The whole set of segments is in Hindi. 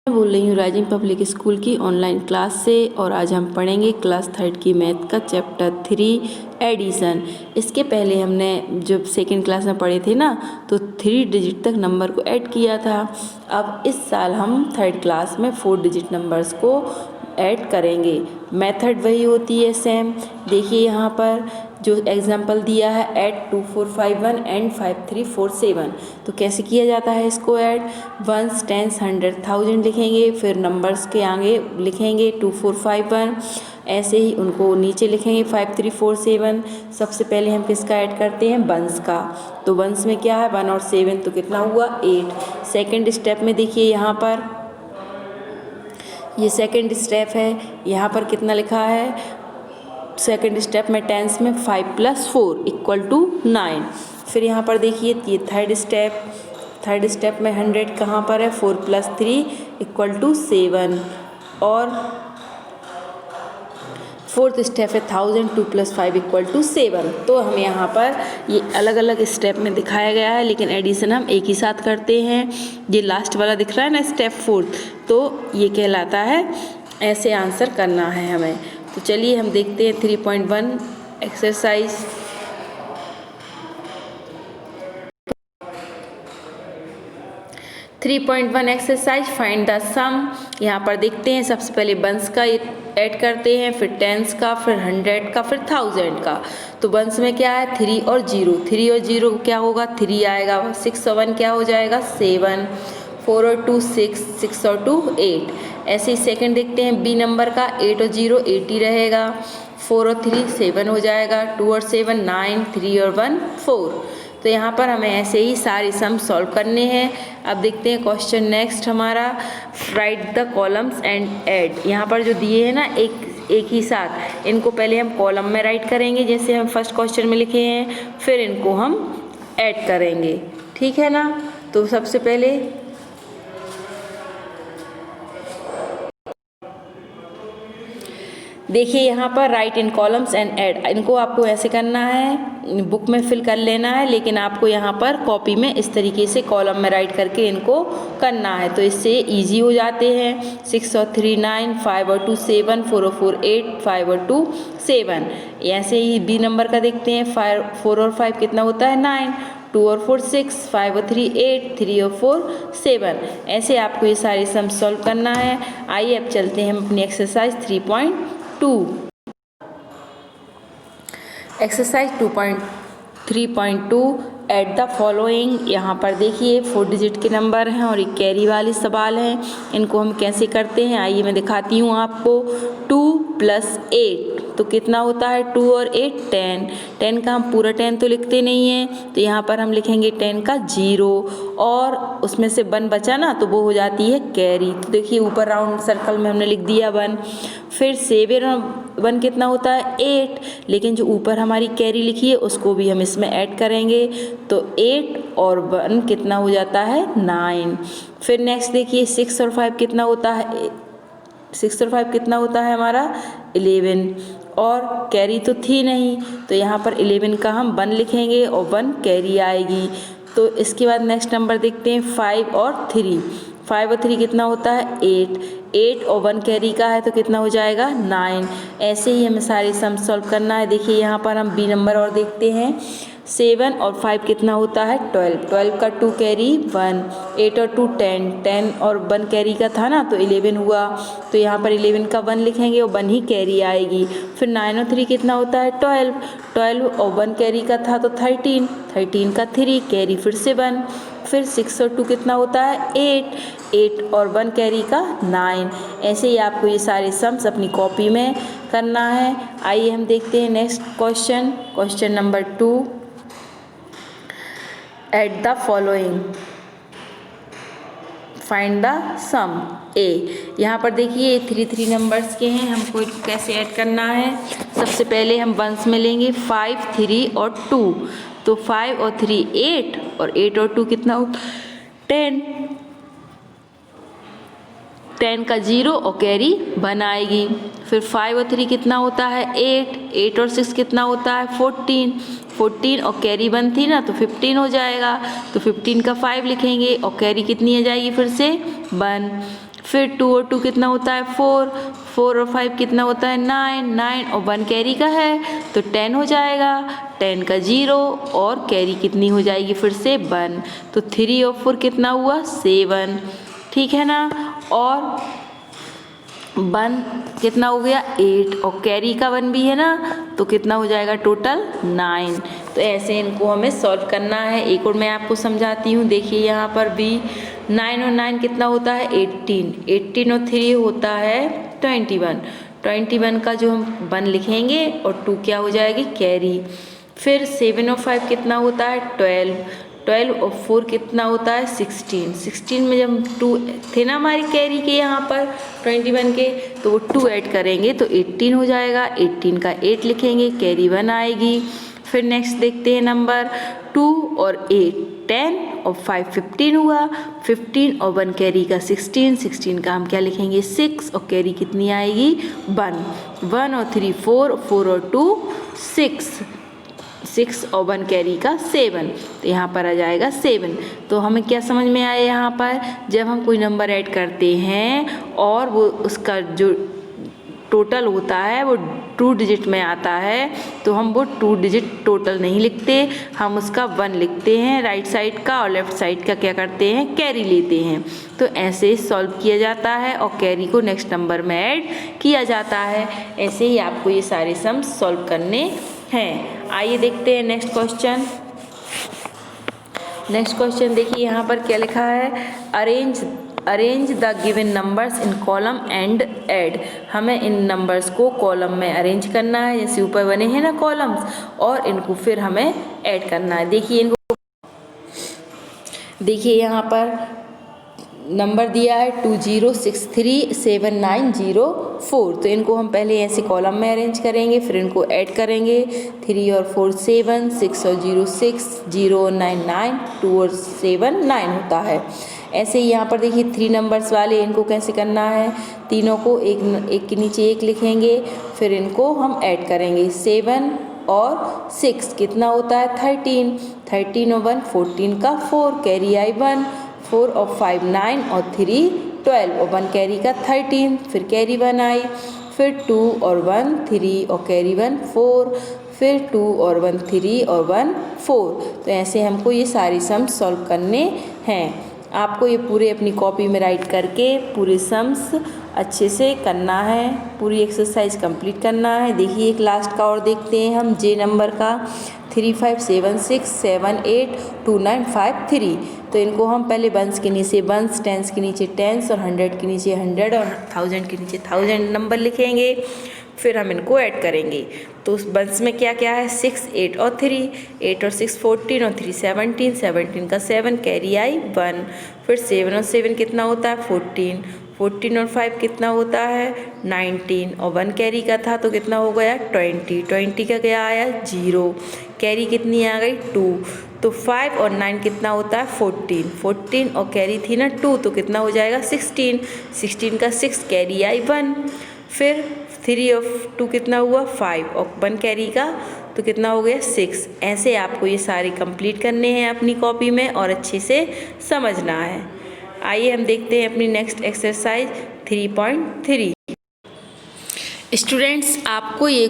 मैं बोल रही हूँ राइजिंग पब्लिक स्कूल की ऑनलाइन क्लास से, और आज हम पढ़ेंगे क्लास 3 की मैथ का चैप्टर 3 एडिशन। इसके पहले हमने जब सेकेंड क्लास में पढ़े थे ना, तो 3 डिजिट तक नंबर को ऐड किया था। अब इस साल हम थर्ड क्लास में 4 डिजिट नंबर्स को ऐड करेंगे। मेथड वही होती है सेम। देखिए यहाँ पर जो एग्जाम्पल दिया है, ऐड 2451 एंड 5347। तो कैसे किया जाता है इसको ऐड? वंस, टेंस, 100, 1000 लिखेंगे, फिर नंबर्स के आगे लिखेंगे 2451, ऐसे ही उनको नीचे लिखेंगे 5347। सबसे पहले हम किसका ऐड करते हैं? वंस का। तो वंस में क्या है? 1 और 7, तो कितना हुआ? 8। सेकेंड स्टेप में देखिए यहाँ पर, ये सेकेंड स्टेप है, यहाँ पर कितना लिखा है? सेकेंड स्टेप में टेंस में 5 + 4 = 9। फिर यहाँ पर देखिए ये थर्ड स्टेप में 100 कहाँ पर है? 4 + 3 = 7। और फोर्थ स्टेप है 1000, 2 + 5 = 7। तो हमें यहाँ पर ये अलग अलग स्टेप में दिखाया गया है, लेकिन एडिशन हम एक ही साथ करते हैं। ये लास्ट वाला दिख रहा है ना, स्टेप 4, तो ये कहलाता है ऐसे आंसर करना है हमें। तो चलिए हम देखते हैं 3.1 एक्सरसाइज। 3.1 एक्सरसाइज, फाइंड द सम। यहाँ पर देखते हैं, सबसे पहले वंस का ऐड करते हैं, फिर टेंस का, फिर 100 का, फिर 1000 का। तो वंस में क्या है? 3 और 0। 3 और 0 क्या होगा? 3 आएगा। 6 और 1 क्या हो जाएगा? 7। 4 और 2 6, 6 और 2 8। ऐसे ही सेकंड देखते हैं बी नंबर का, 8 और 0 8 ही रहेगा। 4 और 3 7 हो जाएगा। 2 और 7 9, 3 और 1 4। तो यहाँ पर हमें ऐसे ही सारे सम सॉल्व करने हैं। अब देखते हैं क्वेश्चन नेक्स्ट हमारा, right the columns and add. यहाँ पर जो दिए हैं ना एक ही साथ, इनको पहले हम कॉलम में राइट करेंगे जैसे हम फर्स्ट क्वेश्चन में लिखे हैं, फिर इनको हम ऐड करेंगे, ठीक है ना। तो सबसे पहले देखिए यहाँ पर right in columns and add, इनको आपको ऐसे करना है, बुक में फिल कर लेना है, लेकिन आपको यहाँ पर कॉपी में इस तरीके से कॉलम में राइट करके इनको करना है, तो इससे इजी हो जाते हैं। 6 और 3 9, 5 और 2 7, 4 और 4 8, 5 और 2 7। ऐसे ही बी नंबर का देखते हैं, 4 और 5 कितना होता है? 9। 2 और 4 6, 5 और 3 8, 3 और 4 7। ऐसे आपको ये सारे सम सॉल्व करना है। आइए अब चलते हैं हम अपनी exercise 3.2। Exercise 2.3.2, add the following. यहाँ पर देखिए 4 डिजिट के नंबर हैं और एक कैरी वाले सवाल हैं। इनको हम कैसे करते हैं आइए मैं दिखाती हूँ आपको। 2 + 8 तो कितना होता है? 2 और 8 10। 10 का हम पूरा 10 तो लिखते नहीं हैं, तो यहाँ पर हम लिखेंगे 10 का 0, और उसमें से 1 बचा ना, तो वो हो जाती है कैरी। तो देखिए ऊपर राउंड सर्कल में हमने लिख दिया 1। फिर 7 और 1 कितना होता है? 8, लेकिन जो ऊपर हमारी कैरी लिखी है उसको भी हम इसमें ऐड करेंगे, तो 8 और 1 कितना हो जाता है? 9। फिर नेक्स्ट देखिए 6 और 5 कितना होता है? 6 और 5 कितना होता है हमारा? 11, और कैरी तो थी नहीं, तो यहाँ पर 11 का हम 1 लिखेंगे और 1 कैरी आएगी। तो इसके बाद नेक्स्ट नंबर देखते हैं 5 और 3। 5 और 3 कितना होता है? 8। 8 और 1 कैरी का है, तो कितना हो जाएगा? 9। ऐसे ही हमें सारे सम सॉल्व करना है। देखिए यहाँ पर हम बी नंबर और देखते हैं, 7 और 5 कितना होता है? 12। 12 का 2 कैरी 1। 8 और 2 10। 10 और 1 कैरी का था ना, तो 11 हुआ, तो यहाँ पर 11 का 1 लिखेंगे और 1 ही कैरी आएगी। फिर 9 और 3 कितना होता है? 12। 12 और 1 कैरी का था, तो 13। 13 का 3 कैरी फिर से 1। फिर 6 और 2 कितना होता है? 8। 8 और 1 कैरी का 9। ऐसे ही आपको ये सारे सम्स अपनी कॉपी में करना है। आइए हम देखते हैं next question, question number 2, add the following, find the sum. A, यहाँ पर देखिए 3 नंबर्स के हैं, हमको कैसे ऐड करना है। सबसे पहले हम वंस में लेंगे 5 3 और 2, तो 5 और 3 8, और 8 और 2 कितना हो? 10। 10 का 0 और कैरी 1 आएगी। फिर 5 और 3 कितना होता है? 8। 8 और 6 कितना होता है? 14। 14 और कैरी 1 थी ना, तो 15 हो जाएगा, तो 15 का 5 लिखेंगे और कैरी कितनी आ जाएगी? फिर से 1। फिर 2 और 2 कितना होता है 4, 4 और 5 कितना होता है 9, 9 और 1 कैरी का है तो 10 हो जाएगा, 10 का 0 और कैरी कितनी हो जाएगी फिर से 1, तो 3 और 4 कितना हुआ 7, ठीक है ना। और 1 कितना हो गया 8 और कैरी का 1 भी है ना, तो कितना हो जाएगा टोटल 9। तो ऐसे इनको हमें सॉल्व करना है। एक और मैं आपको समझाती हूँ, देखिए यहाँ पर भी 9 और 9 कितना होता है 18, 18 और 3 होता है 21, 21 का जो हम 1 लिखेंगे और 2 क्या हो जाएगी कैरी। फिर 7 और 5 कितना होता है 12, 12 और 4 कितना होता है 16, 16 में जब 2 थे ना हमारी कैरी के यहाँ पर 21 के, तो वो 2 ऐड करेंगे तो 18 हो जाएगा, 18 का 8 लिखेंगे, कैरी 1 आएगी। फिर नेक्स्ट देखते हैं नंबर 2 और 8 10 और 5 15 हुआ, 15 और 1 कैरी का 16, 16 का हम क्या लिखेंगे 6 और कैरी कितनी आएगी 1, 1 और 3 4, 4 और 2 6, 6 और 1 कैरी का 7, तो यहाँ पर आ जाएगा 7। तो हमें क्या समझ में आया यहाँ पर, जब हम कोई नंबर ऐड करते हैं और वो उसका जो टोटल होता है वो 2 डिजिट में आता है तो हम वो 2 डिजिट टोटल नहीं लिखते, हम उसका 1 लिखते हैं राइट साइड का और लेफ़्ट साइड का क्या करते हैं कैरी लेते हैं। तो ऐसे सॉल्व किया जाता है और कैरी को नेक्स्ट नंबर में ऐड किया जाता है। ऐसे ही आपको ये सारे सम्स सॉल्व करने हैं। आइए देखते हैं नेक्स्ट क्वेश्चन। नेक्स्ट क्वेश्चन देखिए यहाँ पर क्या लिखा है, arrange the given numbers in column and add. हमें इन नंबर्स को कॉलम में अरेंज करना है, जैसे ऊपर बने हैं ना कॉलम्स, और इनको फिर हमें ऐड करना है। देखिए इनको, देखिए यहाँ पर नंबर दिया है 20637904, तो इनको हम पहले ऐसे कॉलम में अरेंज करेंगे, फिर इनको ऐड करेंगे। 3 और 4 7, 6 और 0 6, 0 और 9 9, 2 और 7 9 होता है। ऐसे ही यहाँ पर देखिए 3 नंबर्स वाले, इनको कैसे करना है, तीनों को एक के नीचे एक लिखेंगे, फिर इनको हम ऐड करेंगे। 7 और 6 कितना होता है 13, 13 और 1 14 का 4 कैरी आई 1, 4 और 5 9 और 3 12 और 1 कैरी का 13, फिर कैरी 1 आई, फिर 2 और 1 3 और कैरी 1 4, फिर 2 और 1 3 और 1 4। तो ऐसे हमको ये सारे सम्स सॉल्व करने हैं। आपको ये पूरे अपनी कॉपी में राइट करके पूरे सम्स अच्छे से करना है, पूरी एक्सरसाइज कंप्लीट करना है। देखिए एक लास्ट का और देखते हैं हम, जे नंबर का 3576782953। तो इनको हम पहले वंस के नीचे वंस, टेंस के नीचे टेंस और 100 के नीचे 100 और 1000 के नीचे 1000 नंबर लिखेंगे, फिर हम इनको ऐड करेंगे। तो उस वंस में क्या क्या है 6 8 और 3, 8 और 6 14 और 3 17, 17 का 7 कैरी आई 1, फिर 7 और 7 कितना होता है 14, 14 और 5 कितना होता है 19 और 1 कैरी का था तो कितना हो गया 20, 20 का क्या आया 0, कैरी कितनी आ गई 2, तो 5 और 9 कितना होता है 14, 14 और कैरी थी ना 2 तो कितना हो जाएगा 16, 16 का 6 कैरी आई 1, फिर 3 और 2 कितना हुआ 5 और 1 कैरी का तो कितना हो गया 6। ऐसे आपको ये सारे कंप्लीट करने हैं अपनी कॉपी में और अच्छे से समझना है। आइए हम देखते हैं अपनी नेक्स्ट एक्सरसाइज 3.3। स्टूडेंट्स आपको ये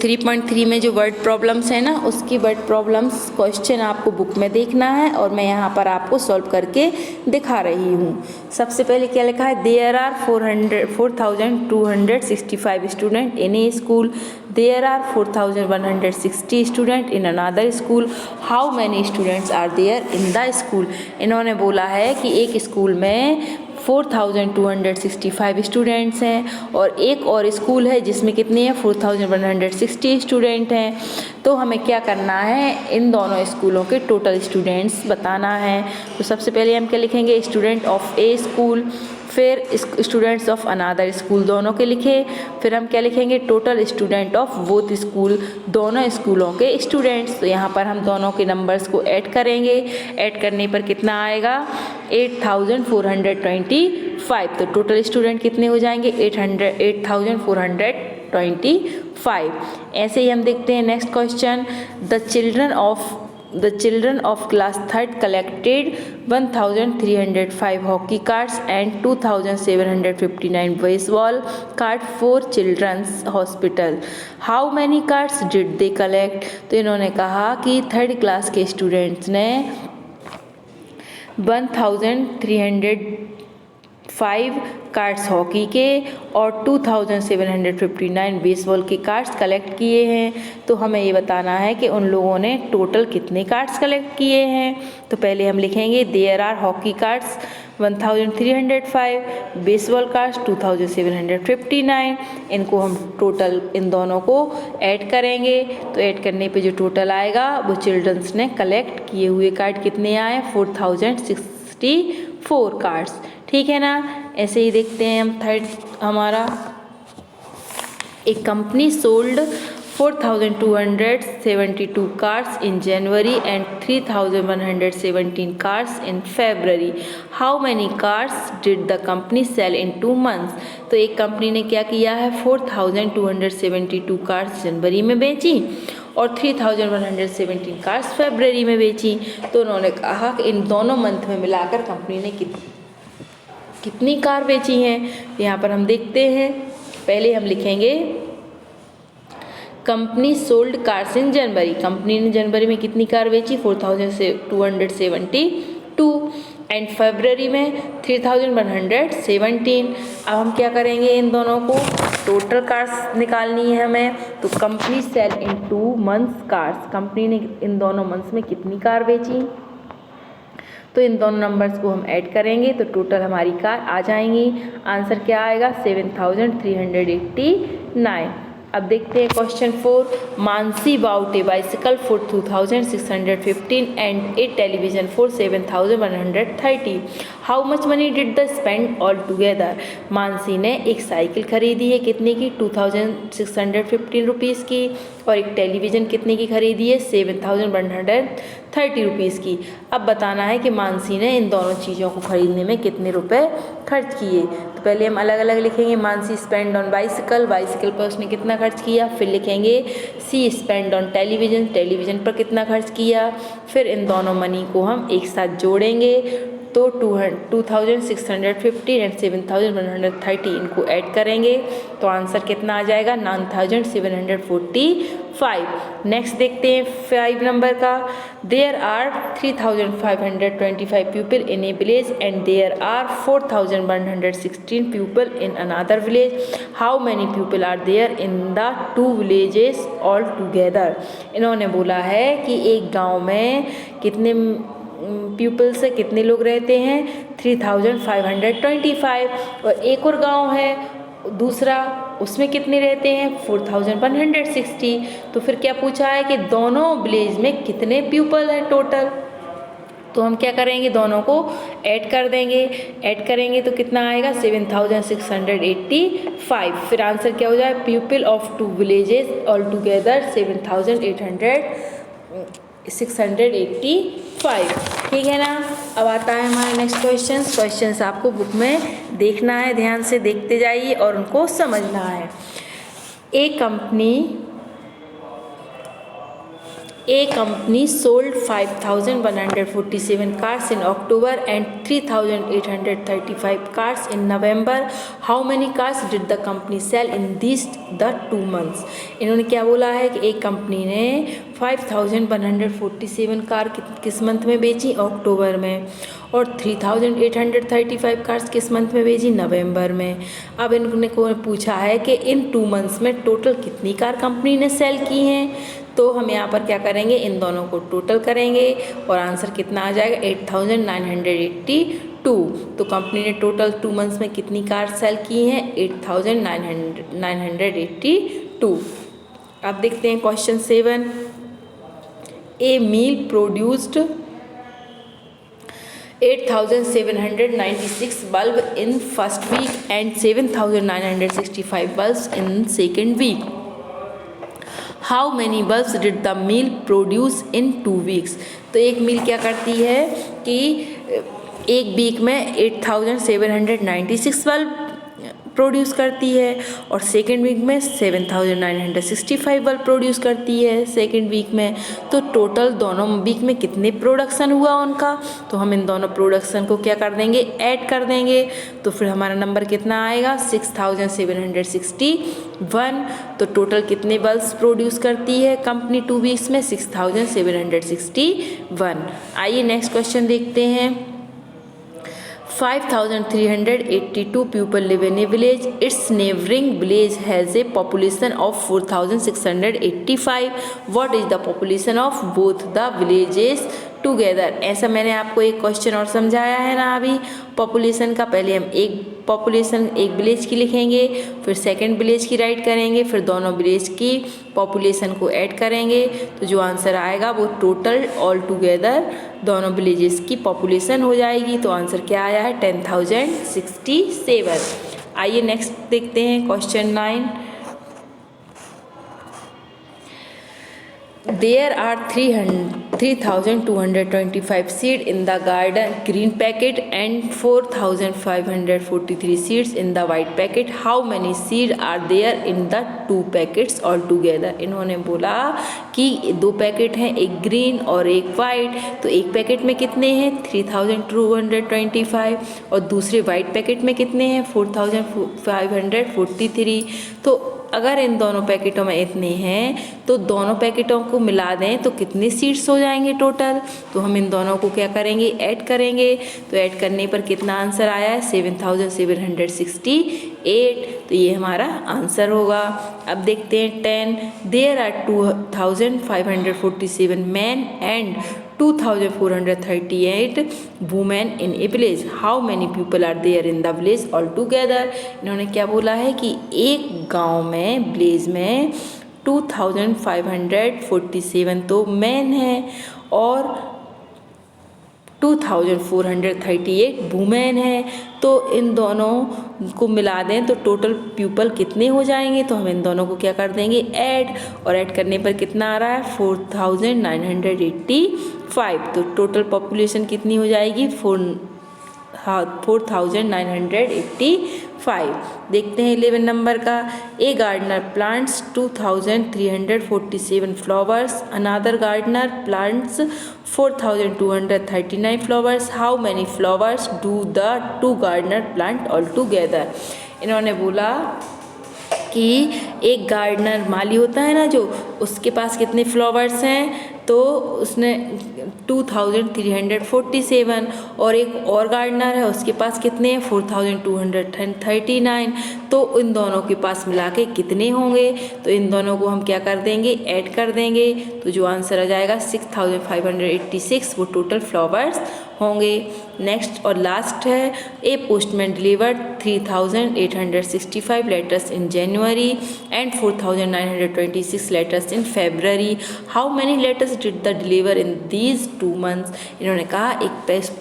3.3 में जो वर्ड प्रॉब्लम्स है ना, उसकी वर्ड प्रॉब्लम्स क्वेश्चन आपको बुक में देखना है और मैं यहाँ पर आपको सॉल्व करके दिखा रही हूँ। सबसे पहले क्या लिखा है, there are 4265 student in a school, there are 4160 student in another school, how many students are there in the school. इन्होंने बोला है कि एक स्कूल में 4265 स्टूडेंट्स हैं और एक और स्कूल है जिसमें कितने हैं 4160 स्टूडेंट हैं। तो हमें क्या करना है, इन दोनों स्कूलों के टोटल स्टूडेंट्स बताना है। तो सबसे पहले हम क्या लिखेंगे, स्टूडेंट ऑफ ए स्कूल, फिर स्टूडेंट्स ऑफ अनदर स्कूल दोनों के लिखे, फिर हम क्या लिखेंगे, total student of both school, दोनों स्कूलों के स्टूडेंट्स। तो यहाँ पर हम दोनों के नंबर्स को ऐड करेंगे, ऐड करने पर कितना आएगा 8425। तो टोटल स्टूडेंट कितने हो जाएंगे 8425। ऐसे ही हम देखते हैं next question, the children of the children of class 3rd collected 1,305 hockey cards and 2,759 baseball cards for children's hospital. How many cards did they collect? तो इन्होंने कहा कि 3rd क्लास के स्टूडेंट्स ने 1,305 कार्ड्स हॉकी के और 2,759 बेसबॉल के कार्ड्स कलेक्ट किए हैं। तो हमें ये बताना है कि उन लोगों ने टोटल कितने कार्ड्स कलेक्ट किए हैं। तो पहले हम लिखेंगे there are hockey cards 1,305, baseball cards 2,759। इनको हम टोटल इन दोनों को ऐड करेंगे। तो ऐड करने पे जो टोटल आएगा वो चिल्ड्रंस ने कलेक्ट किए हुए कार्ड कितने आए, 4,064 कार्ड्स। ठीक है ना। ऐसे ही देखते हैं हम 3rd हमारा, एक company sold 4,272 cars in January and 3,117 cars in February. How many cars did the company sell in 2 months? तो एक कंपनी ने क्या किया है, 4,272 कार्स जनवरी में बेची और 3,117 कार्स फरवरी में बेची। तो उन्होंने कहा कि इन दोनों मंथ में मिलाकर कंपनी ने कितनी कार बेची हैं। यहाँ पर हम देखते हैं, पहले हम लिखेंगे कंपनी सोल्ड कार्स इन जनवरी। कंपनी ने जनवरी में कितनी कार बेची, 4,272 एंड फरवरी में 3,117। अब हम क्या करेंगे, इन दोनों को टोटल कार्स निकालनी है हमें। तो कंपनी सेल इन 2 मंथ्स कार्स, कंपनी ने इन दोनों मंथ्स में कितनी कार बेची। तो इन दोनों नंबर्स को हम ऐड करेंगे तो टोटल हमारी कार आ जाएंगी। आंसर क्या आएगा, 7,389। अब देखते हैं question 4। Mansi bought a bicycle for 2,615 and a television for 7,130। How much money did the spend all together. Mansi ने एक साइकिल खरीदी है, कितने की, 2,615 रुपीज़ की, और एक टेलीविज़न कितने की खरीदी है, 7,130 रुपीज़ की। अब बताना है कि मानसी ने इन दोनों चीज़ों को खरीदने में कितने रुपए खर्च किए। तो पहले हम अलग अलग लिखेंगे। Mansi spend on bicycle, bicycle पर उसने कितना खर्च किया। फिर लिखेंगे सी स्पेंड ऑन टेलीविज़न, टेलीविज़न पर कितना खर्च किया। फिर इन दोनों मनी को हम एक साथ जोड़ेंगे तो 2,650 एंड 7,130 इनको ऐड करेंगे तो आंसर कितना आ जाएगा, 9,745। नेक्स्ट देखते हैं 5 नंबर का। There are 3,525 people in a village and there are 4,116 people in another village. How many people are there in the 2 villages all together. इन्होंने बोला है कि एक गाँव में कितने पीपल्स से कितने लोग रहते हैं, 3,525। और एक और गांव है दूसरा, उसमें कितने रहते हैं, 4,160। तो फिर क्या पूछा है कि दोनों विलेज में कितने पीपल हैं टोटल। तो हम क्या करेंगे, दोनों को ऐड कर देंगे। ऐड करेंगे तो कितना आएगा, 7,685। फिर आंसर क्या हो जाए, people of 2 villages all together 7,685। ठीक है ना। अब आता है हमारा नेक्स्ट क्वेश्चंस आपको बुक में देखना है, ध्यान से देखते जाइए और उनको समझना है। ए company sold 5,147 cars in October and 3,835 cars in November. How many cars did the company sell in these the 2 months? इन्होंने क्या बोला है कि एक कंपनी ने 5,147 कार किस मंथ में बेची, अक्टूबर में, और 3,835 कार्स किस मंथ में बेची, नवंबर में। अब इन्होंने को पूछा है कि इन 2 मंथ्स में टोटल कितनी कार कंपनी ने सेल की हैं। तो हम यहाँ पर क्या करेंगे, इन दोनों को टोटल करेंगे और आंसर कितना आ जाएगा, 8,982। तो कंपनी ने टोटल 2 मंथ्स में कितनी कार सेल की हैं, 8,982। अब देखते हैं question 7। A mill produced 8,796 bulb in first week and 7,965 bulbs in second week. How many bulbs did the mill produce in 2 weeks? तो एक मिल क्या करती है कि एक वीक में 8,796 बल्ब प्रोड्यूस करती है और सेकेंड वीक में 7,965 बल्ब प्रोड्यूस करती है सेकेंड वीक में। तो टोटल दोनों वीक में कितने प्रोडक्शन हुआ उनका, तो हम इन दोनों प्रोडक्शन को क्या कर देंगे, ऐड कर देंगे। तो फिर हमारा नंबर कितना आएगा 6,761। तो टोटल कितने बल्ब्स प्रोड्यूस करती है कंपनी 2 वीक्स में, 6,761। आइए नेक्स्ट क्वेश्चन देखते हैं। 5,382 people live in a village. Its neighboring village has a population of 4,685. What is the population of both the villages together? ऐसा मैंने आपको एक क्वेश्चन और समझाया है ना अभी पॉपुलेशन का। पहले हम एक पॉपुलेशन एक विलेज की लिखेंगे, फिर सेकंड विलेज की राइट करेंगे, फिर दोनों विलेज की पॉपुलेशन को ऐड करेंगे। तो जो आंसर आएगा वो टोटल ऑल टुगेदर दोनों विलेजेस की पॉपुलेशन हो जाएगी। तो आंसर क्या आया है 10,067। आइए नेक्स्ट देखते हैं question 9। There are 3,225 seeds in the garden green packet and 4,543 seeds in the white packet. How many seeds are there in the 2 packets altogether? इन्होंने बोला कि 2 पैकेट हैं, एक ग्रीन और एक वाइट। तो एक पैकेट में कितने हैं 3,225 और दूसरे वाइट पैकेट में कितने हैं 4,543। तो अगर इन दोनों पैकेटों में इतने हैं तो दोनों पैकेटों को मिला दें तो कितने सीड्स हो जाएंगे टोटल। तो हम इन दोनों को क्या करेंगे, ऐड करेंगे। तो ऐड करने पर कितना आंसर आया है 7,768। तो ये हमारा आंसर होगा। अब देखते हैं 10। There are 2,547 man and 2,438 women in a village. How many people are there in the village all together. इन्होंने क्या बोला है कि एक गांव में विलेज में 2,547 तो मैन हैं और 2,438 वुमेन हैं। तो इन दोनों को मिला दें तो टोटल पीपल कितने हो जाएंगे। तो हम इन दोनों को क्या कर देंगे, ऐड। और ऐड करने पर कितना आ रहा है 4,985। तो टोटल पॉपुलेशन कितनी हो जाएगी 4,985। देखते हैं 11 नंबर का। A gardener plants 2,347 flowers, another gardener plants 4,239 flowers. How many flowers do the 2 gardener plant all together. इन्होंने बोला कि एक गार्डनर माली होता है ना जो, उसके पास कितने फ्लावर्स हैं तो उसने 2,347 और एक और गार्डनर है उसके पास कितने हैं 4,239। तो इन दोनों के पास मिला के कितने होंगे। तो इन दोनों को हम क्या कर देंगे, ऐड कर देंगे। तो जो आंसर आ जाएगा 6,586 वो टोटल फ्लावर्स होंगे। नेक्स्ट और लास्ट है ए postman delivered 3,865 letters in January and 4,926 letters in February. How many letters did the deliver in these 2 months. इन्होंने कहा एक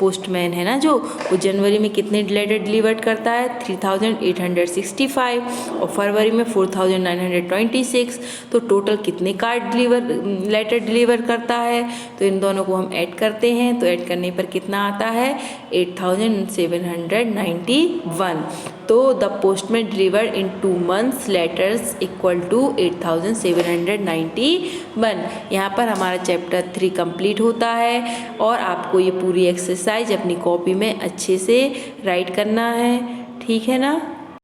पोस्टमैन है ना जो, वो जनवरी में कितने लेटर डिलीवर करता है 3,865 और फरवरी में 4,926। तो टोटल कितने कार्ड लेटर डिलीवर करता है। तो इन दोनों को हम ऐड करते हैं। तो ऐड करने पर कितना आता है 8,791। तो the postman deliver in 2 months letters equal to 8,791। यहाँ पर हमारा चैप्टर 3 कंप्लीट होता है और आपको ये पूरी एक्सरसाइज अपनी कॉपी में अच्छे से राइट करना है। ठीक है ना।